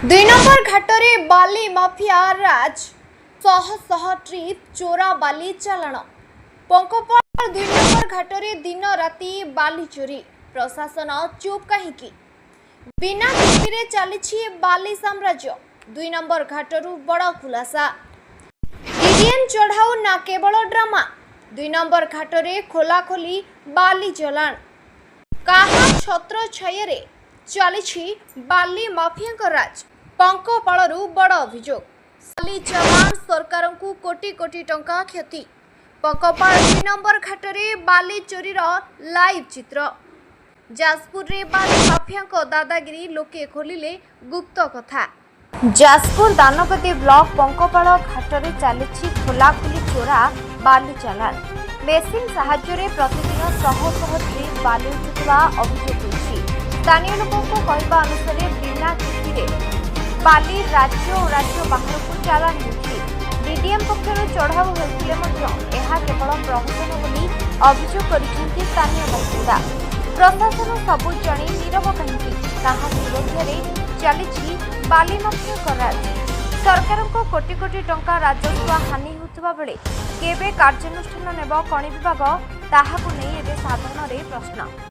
दुई नंबर घाटरे बाली माफिया राज शह शह ट्रिप चोरा बाली चालाण पंकपाल दुई नंबर घाटरे दिन राति बाली चोरी प्रशासन चुप कहीं बिना किस्ती चली बाली साम्राज्य दुई नंबर घाटरू बड़ खुलासा डीडीएन चढ़ाऊ ना केवल ड्रामा दुई नंबर घाटरे खोलाखोली बाली चलाण कहा छत्र छाया चली बाली माफिया राज पंकपालू बड़ अभियोग बाली चलाण सरकार को कोटी कोटी टंका क्षति पंकपाल दुई नंबर घाटरे बाली चोरीर लाइव चित्र जाजपुर रे बाली माफिया दादागिरी लोके खोलिले गुप्त कथा जाजपुर दानपति ब्लॉक पंकपाल घाटरे चली खोलाखोली चोरा बाली चालाण मेसिन साहाय्य प्रतिदिन शह शह ट्रिप बाली उठुवा अभियोग होइछि। स्थानीय लोकों कहवा अनुसार बिना किस्ती बाली राज्य और राज्य बाहर को चालाण होछि। डीडीएम पक्षर चढ़ाऊ होते केवल प्रहसन बोली अभियोग करिसेंति स्थानीय बासिंदा प्रशासन सबु जाणी नीरव कहीं विरोध चली बाली माफिया राज सरकार को कोटी कोटी टंका राजस्व हानि होता बेले केबे कार्यानुष्ठान नेब खनि विभाग ताहाकु नै एबे साधारण प्रश्न।